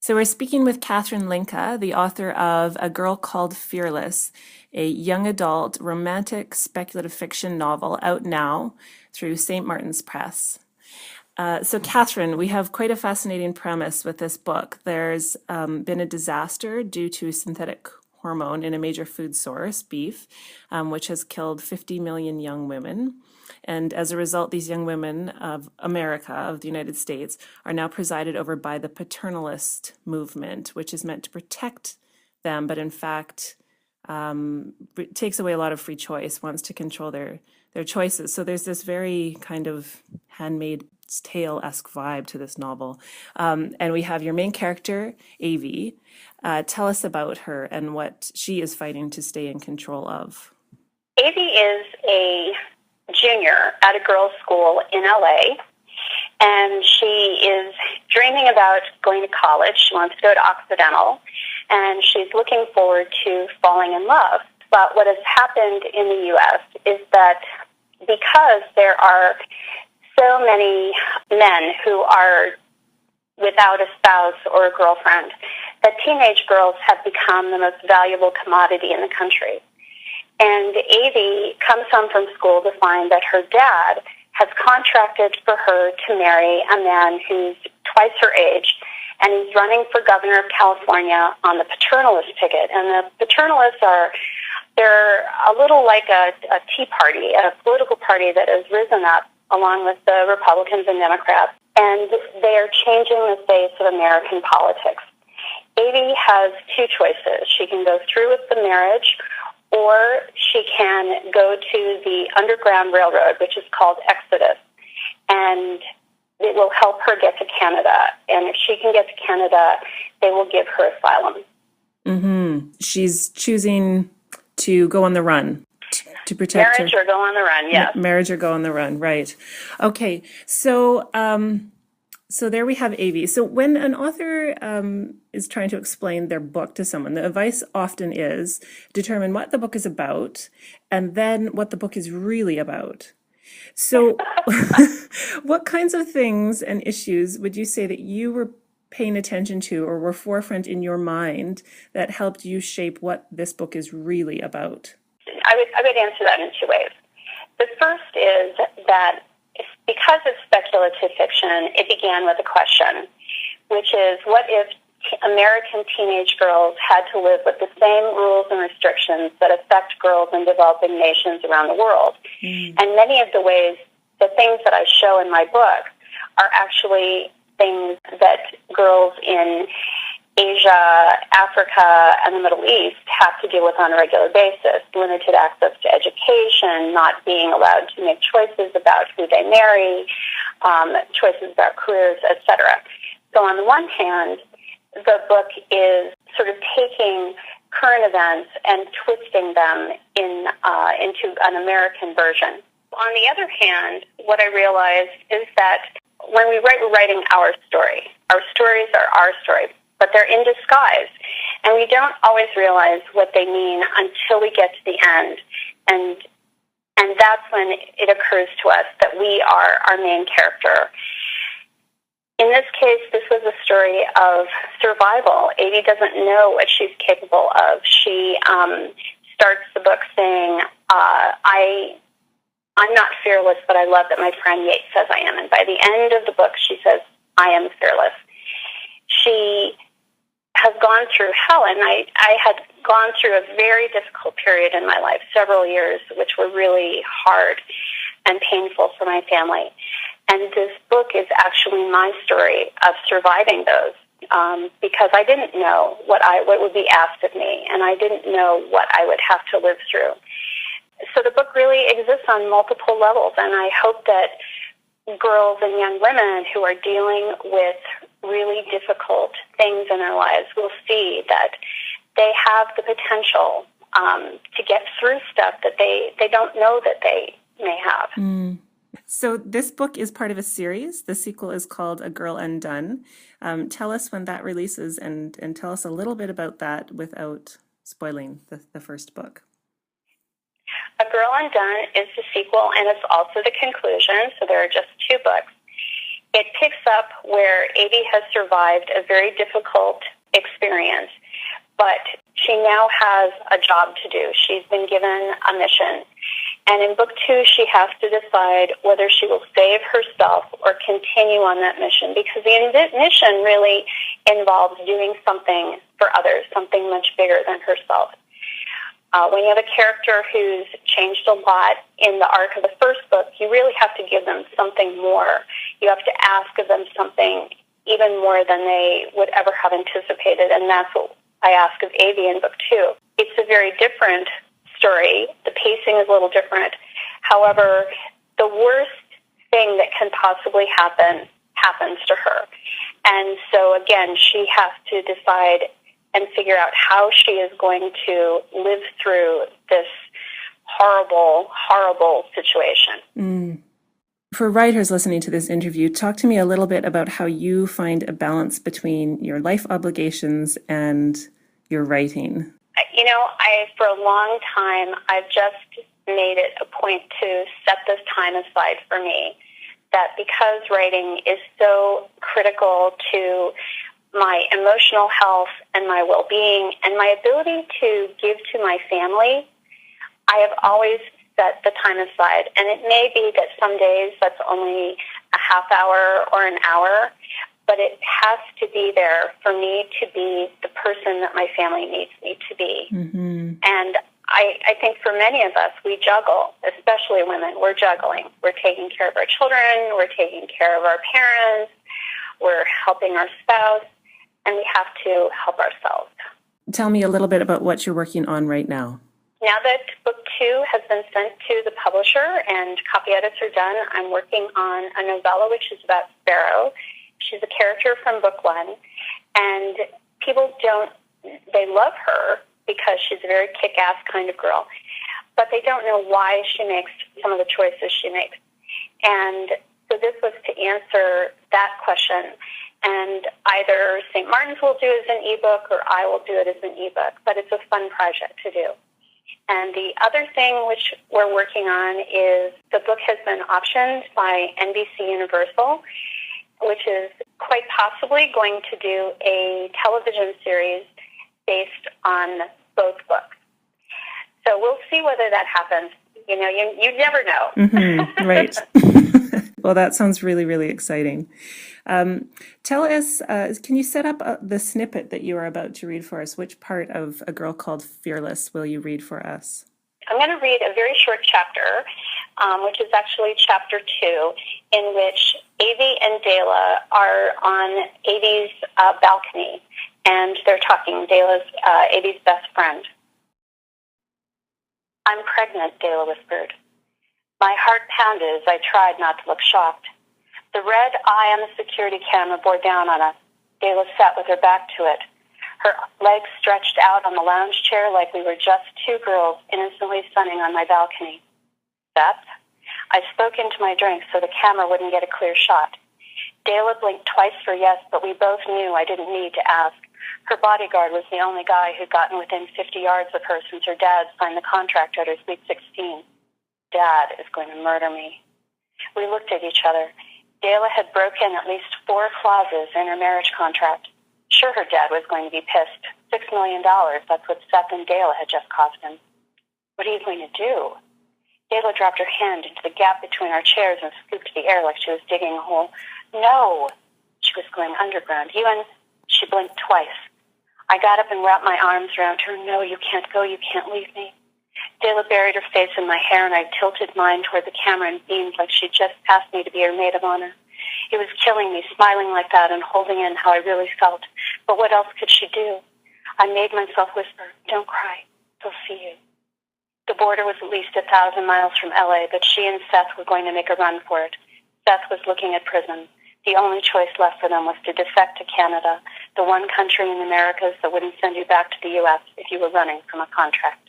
So we're speaking with Catherine Linka, the author of A Girl Called Fearless, a young adult romantic speculative fiction novel out now through St. Martin's Press. So, Catherine, we have quite a fascinating premise with this book. There's been a disaster due to synthetic hormone in a major food source, beef, which has killed 50 million young women. And as a result, these young women of America, of the United States, are now presided over by the paternalist movement, which is meant to protect them, but in fact takes away a lot of free choice, wants to control their choices. So there's this very kind of Handmaid's Tale-esque vibe to this novel. And we have your main character, Avi. Tell us about her and what she is fighting to stay in control of. Avi is a junior at a girls' school in LA, and she is dreaming about going to college. She wants to go to Occidental, and she's looking forward to falling in love. But what has happened in the U.S. is that because there are so many men who are without a spouse or a girlfriend, that teenage girls have become the most valuable commodity in the country. And Avi comes home from school to find that her dad has contracted for her to marry a man who's twice her age, and he's running for governor of California on the paternalist ticket. And the paternalists they're a little like a Tea Party, a political party that has risen up along with the Republicans and Democrats, and they are changing the face of American politics. Avi has two choices. She can go through with the marriage, or she can go to the Underground Railroad, which is called Exodus, and it will help her get to Canada. And if she can get to Canada, they will give her asylum. Mm-hmm. She's choosing to go on the run to protect marriage her. Or go on the run, yes. Marriage or go on the run, right. Okay, so so there we have Avi. So when an author is trying to explain their book to someone, the advice often is determine what the book is about and then what the book is really about. So what kinds of things and issues would you say that you were paying attention to or were forefront in your mind that helped you shape what this book is really about? I would answer that in two ways. The first is that because it's speculative fiction, it began with a question, which is, what if American teenage girls had to live with the same rules and restrictions that affect girls in developing nations around the world? And many of the things that I show in my book are actually things that girls in Asia, Africa, and the Middle East have to deal with on a regular basis. Limited access to education, not being allowed to make choices about who they marry, choices about careers, etc. So on the one hand, the book is sort of taking current events and twisting them into an American version. On the other hand, what I realized is that when we write, we're writing our story. Our stories are our story, but they're in disguise. And we don't always realize what they mean until we get to the end. And that's when it occurs to us that we are our main character. In this case, this was a story of survival. Avi doesn't know what she's capable of. She starts the book saying, I'm not fearless, but I love that my friend Yates says I am. And by the end of the book, she says, I am fearless. She has gone through hell, and I had gone through a very difficult period in my life, several years, which were really hard and painful for my family. And this book is actually my story of surviving those, because I didn't know what would be asked of me, and I didn't know what I would have to live through. So the book really exists on multiple levels, and I hope that girls and young women who are dealing with really difficult things in their lives will see that they have the potential to get through stuff that they don't know that they may have. So this book is part of a series. The sequel is called A Girl Undone. Tell us when that releases and tell us a little bit about that without spoiling the first book. A Girl Undone is the sequel, and it's also the conclusion, so there are just two books. It picks up where Avie has survived a very difficult experience, but she now has a job to do. She's been given a mission. And in book 2, she has to decide whether she will save herself or continue on that mission, because the mission really involves doing something for others, something much bigger than herself. When you have a character who's changed a lot in the arc of the first book, you really have to give them something more. You have to ask of them something even more than they would ever have anticipated, and that's what I ask of Avie in book 2. It's a very different story. The pacing is a little different. However, the worst thing that can possibly happen happens to her. And so, again, she has to decide and figure out how she is going to live through this horrible, horrible situation. Mm. For writers listening to this interview, talk to me a little bit about how you find a balance between your life obligations and your writing. You know, for a long time, I've just made it a point to set this time aside for me, that because writing is so critical to my emotional health and my well-being and my ability to give to my family, I have always set the time aside. And it may be that some days that's only a half hour or an hour, but it has to be there for me to be the person that my family needs me to be. Mm-hmm. And I think for many of us, we juggle, especially women. We're juggling. We're taking care of our children. We're taking care of our parents. We're helping our spouse. And we have to help ourselves. Tell me a little bit about what you're working on right now. Now that book 2 has been sent to the publisher and copy edits are done, I'm working on a novella which is about Sparrow. She's a character from book 1, and they love her because she's a very kick-ass kind of girl, but they don't know why she makes some of the choices she makes. And so this was to answer that question. And either St. Martin's will do it as an ebook or I will do it as an ebook, but it's a fun project to do. And the other thing which we're working on is the book has been optioned by NBC Universal, which is quite possibly going to do a television series based on both books. So we'll see whether that happens. You know, you never know. Mm-hmm, right. Well, that sounds really, really exciting. Tell us, can you set up the snippet that you are about to read for us? Which part of A Girl Called Fearless will you read for us? I'm going to read a very short chapter, which is actually chapter 2, in which Avie and Dela are on Avie's balcony, and they're talking. Dela's Avie's best friend. "I'm pregnant," Dela whispered. My heart pounded as I tried not to look shocked. The red eye on the security camera bore down on us. Dela sat with her back to it, her legs stretched out on the lounge chair like we were just two girls innocently sunning on my balcony. "Seth?" I spoke into my drink so the camera wouldn't get a clear shot. Dela blinked twice for yes, but we both knew I didn't need to ask. Her bodyguard was the only guy who'd gotten within 50 yards of her since her dad signed the contract at her Sweet 16. Dad is going to murder me. We looked at each other. Dela had broken at least 4 clauses in her marriage contract. Sure, her dad was going to be pissed. $6 million, that's what Seth and Dela had just cost him. What are you going to do? Dela dropped her hand into the gap between our chairs and scooped the air like she was digging a hole. No! She was going underground. She blinked twice. I got up and wrapped my arms around her. No, you can't go. You can't leave me. Dela buried her face in my hair, and I tilted mine toward the camera and beamed like she'd just asked me to be her maid of honor. It was killing me, smiling like that and holding in how I really felt. But what else could she do? I made myself whisper, "Don't cry. They'll see you." The border was at least 1,000 miles from L.A., but she and Seth were going to make a run for it. Seth was looking at prison. The only choice left for them was to defect to Canada, the one country in the Americas that wouldn't send you back to the U.S. if you were running from a contract.